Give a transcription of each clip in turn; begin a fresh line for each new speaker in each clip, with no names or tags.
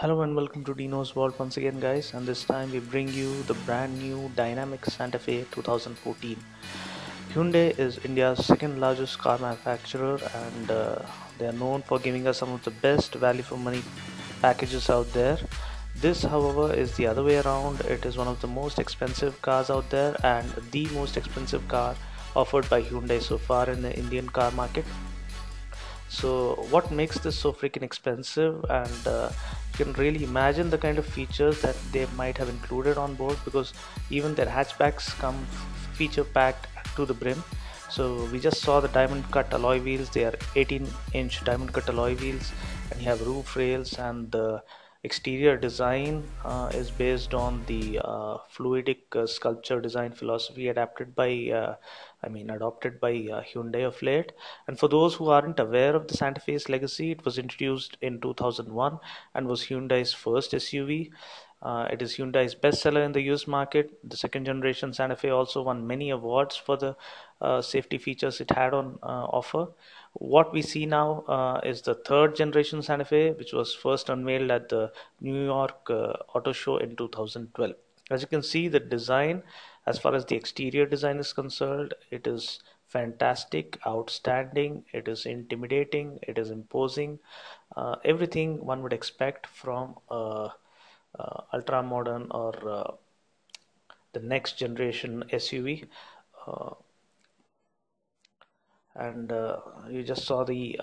Hello and welcome to Dino's World once again, guys. And this time we bring you the brand new dynamic Santa Fe 2014. Hyundai is India's second largest car manufacturer, and they are known for giving us some of the best value for money packages out there. This, however, is the other way around. It is one of the most expensive cars out there, and the most expensive car offered by Hyundai so far in the Indian car market. So what makes this so freaking expensive? And you can really imagine the kind of features that they might have included on board, because even their hatchbacks come feature packed to the brim. So we just saw the diamond cut alloy wheels. They are 18-inch diamond cut alloy wheels, and you have roof rails, and the exterior design is based on the fluidic sculpture design philosophy adopted by Hyundai of late. And for those who aren't aware of the Santa Fe's legacy, it was introduced in 2001 and was Hyundai's first SUV. It is Hyundai's bestseller in the used market. The second generation Santa Fe also won many awards for the safety features it had on offer. What we see now is the third generation Santa Fe, which was first unveiled at the New York Auto Show in 2012. As you can see, the design, as far as the exterior design is concerned, it is fantastic, outstanding, it is intimidating, it is imposing, everything one would expect from a ultra modern or the next generation SUV. Uh, and You just saw the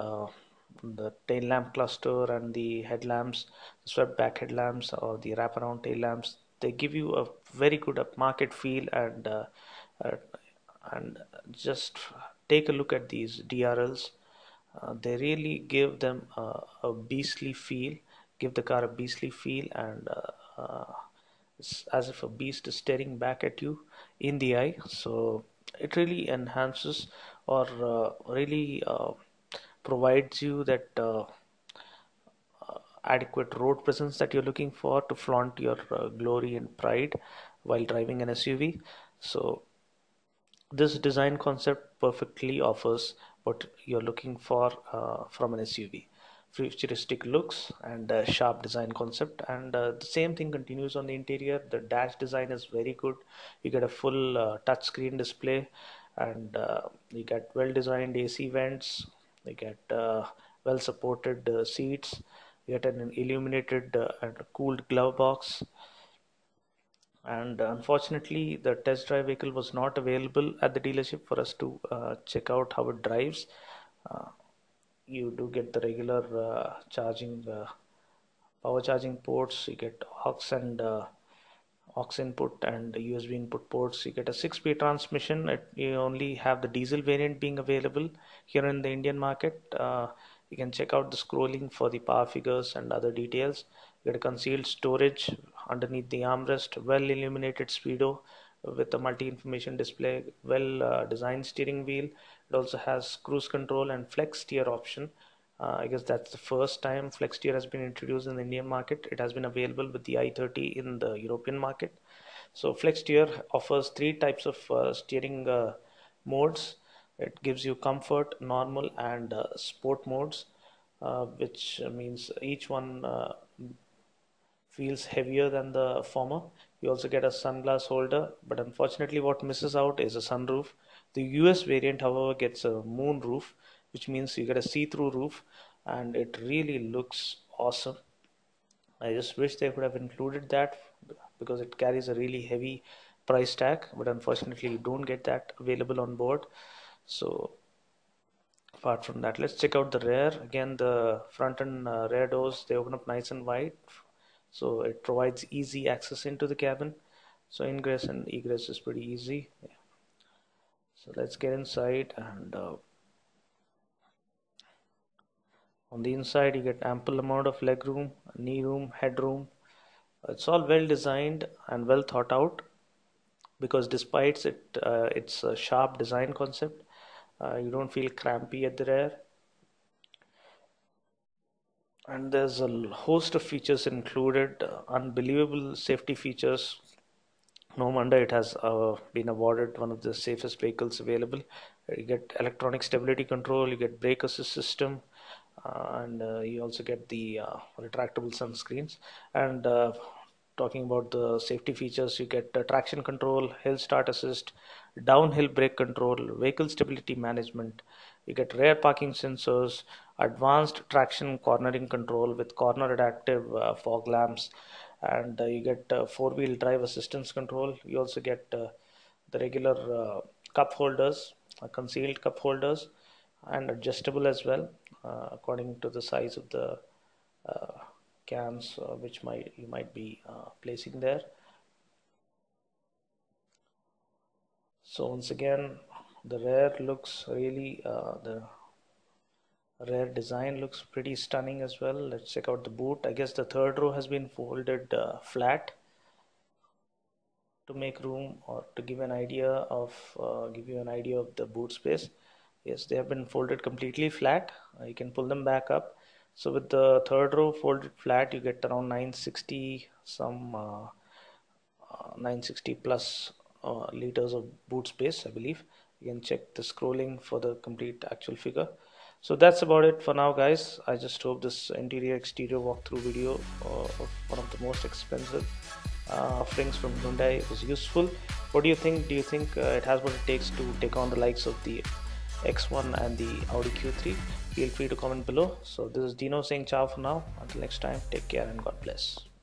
tail lamp cluster and the headlamps, swept back headlamps or the wraparound tail lamps. They give you a very good upmarket feel, uh, and just take a look at these DRLs. They really give them a beastly feel, give the car a beastly feel, and it's as if a beast is staring back at you in the eye. So it really enhances or really provides you that adequate road presence that you're looking for to flaunt your glory and pride while driving an SUV. So this design concept perfectly offers what you're looking for from an SUV. Futuristic looks and sharp design concept, and the same thing continues on the interior. The dash design is very good. You get a full touchscreen display, and you get well designed AC vents. You get well supported seats. You get an illuminated and cooled glove box, and unfortunately the test drive vehicle was not available at the dealership for us to check out how it drives. uh, you do get the regular charging power charging ports. You get aux input and USB input ports. You get a 6-speed transmission. You only have the diesel variant being available here in the Indian market. You can check out the scrolling for the power figures and other details. You get a concealed storage underneath the armrest, well illuminated speedo with a multi-information display, well designed steering wheel. It also has cruise control and flex steer option. I guess that's the first time flex steer has been introduced in the Indian market. It has been available with the i30 in the European market. So flex steer offers three types of steering modes. It gives you comfort, normal, and sport modes, which means each one feels heavier than the former. You also get a sunglass holder, but unfortunately, what misses out is a sunroof. The US variant, however, gets a moon roof, which means you get a see-through roof, and it really looks awesome. I just wish they could have included that, because it carries a really heavy price tag, but unfortunately, you don't get that available on board. So apart from that, let's check out the rear. Again, the front and rear doors, they open up nice and wide, so it provides easy access into the cabin. So ingress and egress is pretty easy. Yeah. So let's get inside, and on the inside you get ample amount of leg room, knee room, headroom. It's all well designed and well thought out, because despite its a sharp design concept, you don't feel crampy at the rear. And there's a host of features included, unbelievable safety features. No wonder it has been awarded one of the safest vehicles available. You get electronic stability control, you get brake assist system, and you also get the retractable sunscreens. And talking about the safety features, you get traction control, hill start assist, downhill brake control, vehicle stability management. You get rear parking sensors, advanced traction cornering control with corner adaptive fog lamps, and you get four-wheel drive assistance control. You also get the regular cup holders, concealed cup holders, and adjustable as well, according to the size of the uh, cans which you might be placing there. So once again, the rear looks really the rear design looks pretty stunning as well. Let's check out the boot. I guess the third row has been folded flat to make room, or to give an idea of give you an idea of the boot space. Yes, they have been folded completely flat. You can pull them back up. So with the third row folded flat, you get around 960 960 plus liters of boot space, I believe. You can check the scrolling for the complete actual figure. So that's about it for now, guys. I just hope this interior exterior walkthrough video of one of the most expensive offerings from Hyundai was useful. What do you think? Do you think it has what it takes to take on the likes of the X1 and the Audi Q3? Feel free to comment below. So this is Dino saying ciao for now. Until next time, take care and God bless.